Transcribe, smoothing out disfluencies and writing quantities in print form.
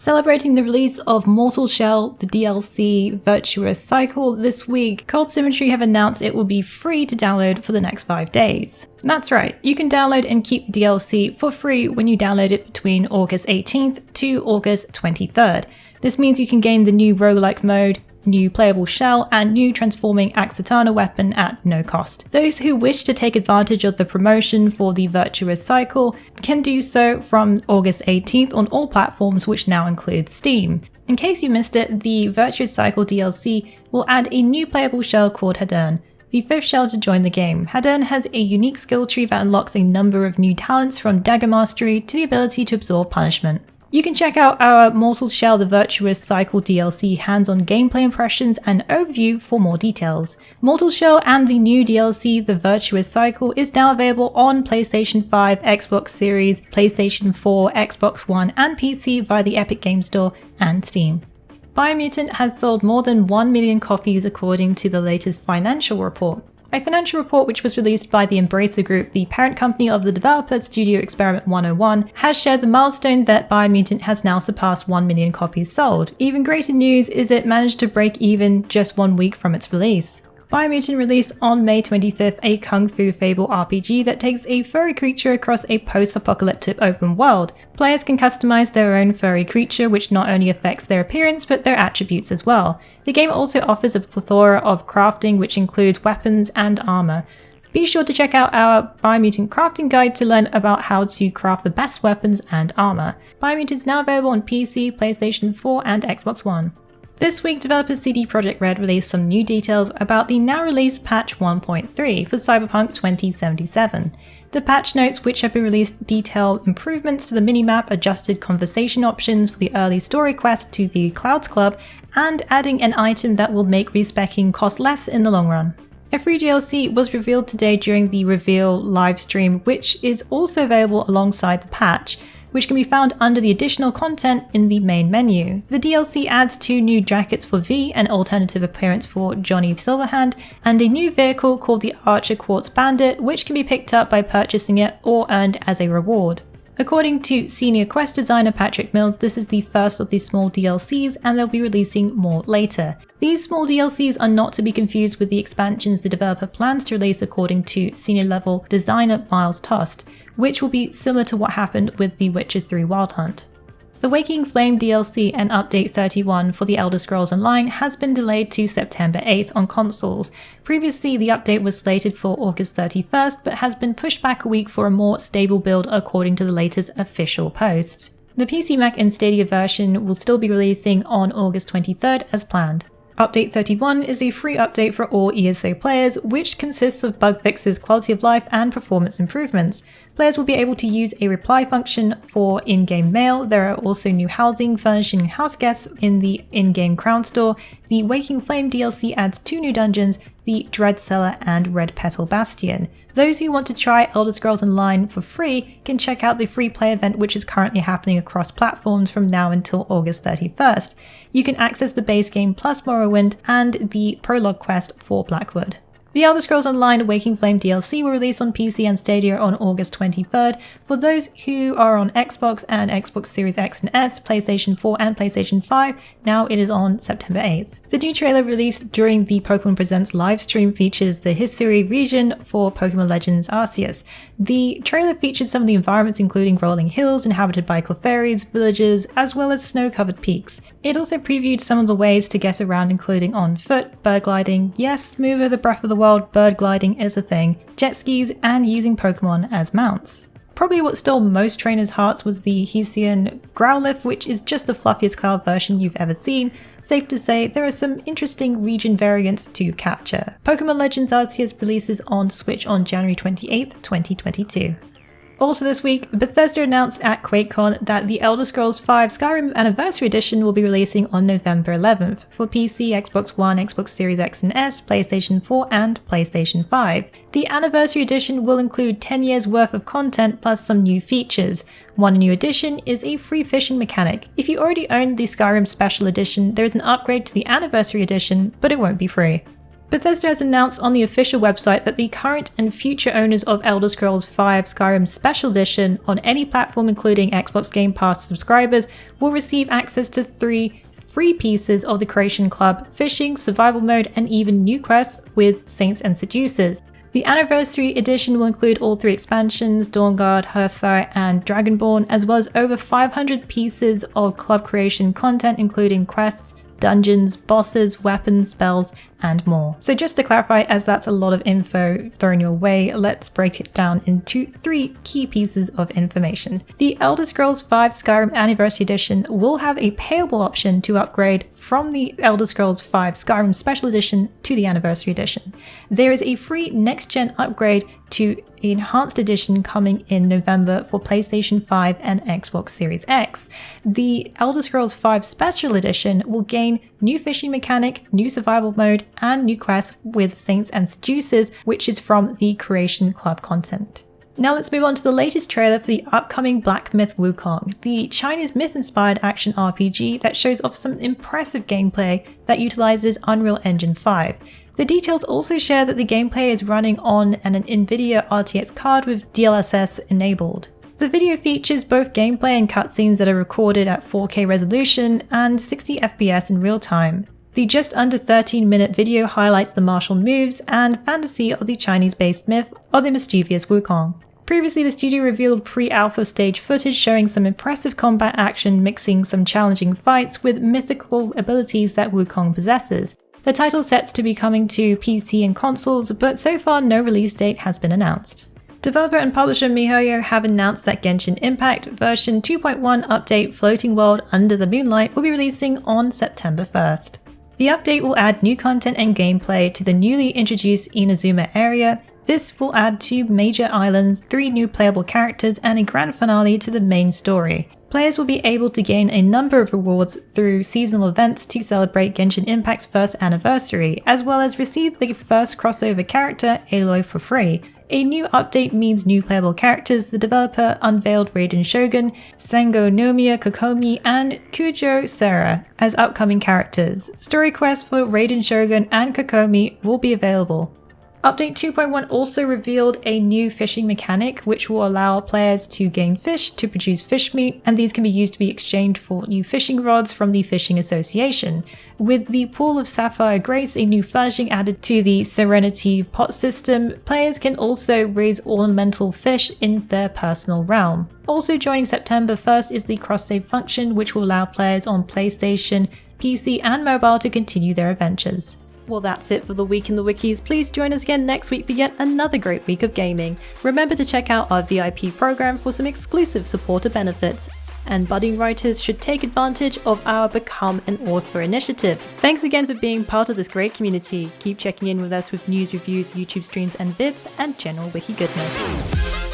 Celebrating the release of Mortal Shell, the DLC Virtuous Cycle this week, Cold Symmetry have announced it will be free to download for the next 5 days. That's right, you can download and keep the DLC for free when you download it between August 18th to August 23rd. This means you can gain the new roguelike mode, new playable shell, and new transforming Axitana weapon at no cost. Those who wish to take advantage of the promotion for the Virtuous Cycle can do so from August 18th on all platforms, which now includes Steam. In case you missed it, the Virtuous Cycle DLC will add a new playable shell called Hadern, the 5th shell to join the game. Hadern has a unique skill tree that unlocks a number of new talents from dagger mastery to the ability to absorb punishment. You can check out our Mortal Shell the Virtuous Cycle DLC hands-on gameplay impressions and overview for more details. Mortal Shell and the new DLC the Virtuous Cycle is now available on PlayStation 5, Xbox Series, PlayStation 4, Xbox One and PC via the Epic Games Store and Steam. Biomutant has sold more than 1 million copies according to the latest financial report. A financial report which was released by the Embracer Group, the parent company of the developer Studio Experiment 101, has shared the milestone that Biomutant has now surpassed 1 million copies sold. Even greater news is it managed to break even just 1 week from its release. Biomutant released on May 25th a Kung Fu Fable RPG that takes a furry creature across a post-apocalyptic open world. Players can customize their own furry creature, which not only affects their appearance but their attributes as well. The game also offers a plethora of crafting, which includes weapons and armor. Be sure to check out our Biomutant crafting guide to learn about how to craft the best weapons and armor. Biomutant is now available on PC, PlayStation 4 and Xbox One. This week, developer CD Projekt Red released some new details about the now-released patch 1.3 for Cyberpunk 2077. The patch notes which have been released detail improvements to the minimap, adjusted conversation options for the early story quest to the Clouds Club, and adding an item that will make respecking cost less in the long run. A free DLC was revealed today during the reveal livestream, which is also available alongside the patch, which can be found under the additional content in the main menu. The DLC adds 2 new jackets for V, an alternative appearance for Johnny Silverhand, and a new vehicle called the Archer Quartz Bandit, which can be picked up by purchasing it or earned as a reward. According to senior quest designer Patrick Mills, this is the first of these small DLCs and they'll be releasing more later. These small DLCs are not to be confused with the expansions the developer plans to release, according to senior level designer Miles Tost, which will be similar to what happened with The Witcher 3 Wild Hunt. The Waking Flame DLC and Update 31 for The Elder Scrolls Online has been delayed to September 8th on consoles. Previously, the update was slated for August 31st, but has been pushed back a week for a more stable build according to the latest official post. The PC, Mac and Stadia version will still be releasing on August 23rd as planned. Update 31 is a free update for all ESO players, which consists of bug fixes, quality of life, and performance improvements. Players will be able to use a reply function for in-game mail. There are also new housing, furnishing, and house guests in the in-game Crown Store. The Waking Flame DLC adds 2 new dungeons, the Dread Cellar and Red Petal Bastion. Those who want to try Elder Scrolls Online for free can check out the free play event, which is currently happening across platforms from now until August 31st. You can access the base game plus Morrowind and the prologue quest for Blackwood. The Elder Scrolls Online Waking Flame DLC will release on PC and Stadia on August 23rd. For those who are on Xbox and Xbox Series X and S, PlayStation 4 and PlayStation 5, now it is on September 8th. The new trailer released during the Pokemon Presents livestream features the history region for Pokemon Legends Arceus. The trailer featured some of the environments, including rolling hills inhabited by Clefairies, villages, as well as snow-covered peaks. It also previewed some of the ways to get around, including on foot, bird gliding, yes, move over the breath of the world, bird gliding is a thing, jet skis, and using Pokemon as mounts. Probably what stole most trainers' hearts was the Hisuian Growlithe, which is just the fluffiest cloud version you've ever seen. Safe to say, there are some interesting region variants to capture. Pokemon Legends Arceus releases on Switch on January 28th, 2022. Also this week, Bethesda announced at QuakeCon that the Elder Scrolls V Skyrim Anniversary Edition will be releasing on November 11th for PC, Xbox One, Xbox Series X and S, PlayStation 4 and PlayStation 5. The Anniversary Edition will include 10 years worth of content plus some new features. One new addition is a free fishing mechanic. If you already own the Skyrim Special Edition, there is an upgrade to the Anniversary Edition, but it won't be free. Bethesda has announced on the official website that the current and future owners of Elder Scrolls V Skyrim Special Edition on any platform including Xbox Game Pass subscribers will receive access to 3 free pieces of the Creation Club, fishing, survival mode, and even new quests with Saints and Seducers. The Anniversary Edition will include all 3 expansions, Dawnguard, Hearthfire, and Dragonborn, as well as over 500 pieces of club creation content including quests, dungeons, bosses, weapons, spells, and more. So just to clarify, as that's a lot of info thrown your way, let's break it down into 3 key pieces of information. The Elder Scrolls V Skyrim Anniversary Edition will have a payable option to upgrade from the Elder Scrolls V Skyrim Special Edition to the Anniversary Edition. There is a free next-gen upgrade to Enhanced Edition coming in November for PlayStation 5 and Xbox Series X. The Elder Scrolls V Special Edition will gain new fishing mechanic, new survival mode, and new quests with Saints and Seducers, which is from the Creation Club content. Now let's move on to the latest trailer for the upcoming Black Myth Wukong, the Chinese myth-inspired action RPG that shows off some impressive gameplay that utilizes Unreal Engine 5. The details also share that the gameplay is running on an NVIDIA RTX card with DLSS enabled. The video features both gameplay and cutscenes that are recorded at 4K resolution and 60 FPS in real time. The just under 13-minute video highlights the martial moves and fantasy of the Chinese-based myth of the mischievous Wukong. Previously, the studio revealed pre-alpha stage footage showing some impressive combat action mixing some challenging fights with mythical abilities that Wukong possesses. The title is set to be coming to PC and consoles, but so far no release date has been announced. Developer and publisher MiHoYo have announced that Genshin Impact version 2.1 update Floating World Under the Moonlight will be releasing on September 1st. The update will add new content and gameplay to the newly introduced Inazuma area. This will add 2 major islands, 3 new playable characters, and a grand finale to the main story. Players will be able to gain a number of rewards through seasonal events to celebrate Genshin Impact's first anniversary, as well as receive the first crossover character, Aloy, for free. A new update means new playable characters. The developer unveiled Raiden Shogun, Sango Nomiya Kokomi, and Kujo Sera as upcoming characters. Story quests for Raiden Shogun and Kokomi will be available. Update 2.1 also revealed a new fishing mechanic which will allow players to gain fish to produce fish meat, and these can be used to be exchanged for new fishing rods from the Fishing Association. With the Pool of Sapphire Grace, a new furnishing added to the Serenity pot system, players can also raise ornamental fish in their personal realm. Also joining September 1st is the cross-save function, which will allow players on PlayStation, PC and mobile to continue their adventures. Well, that's it for the Week in the Wikis. Please join us again next week for yet another great week of gaming. Remember to check out our VIP program for some exclusive supporter benefits. And budding writers should take advantage of our Become an Author initiative. Thanks again for being part of this great community. Keep checking in with us with news, reviews, YouTube streams and vids, and general wiki goodness.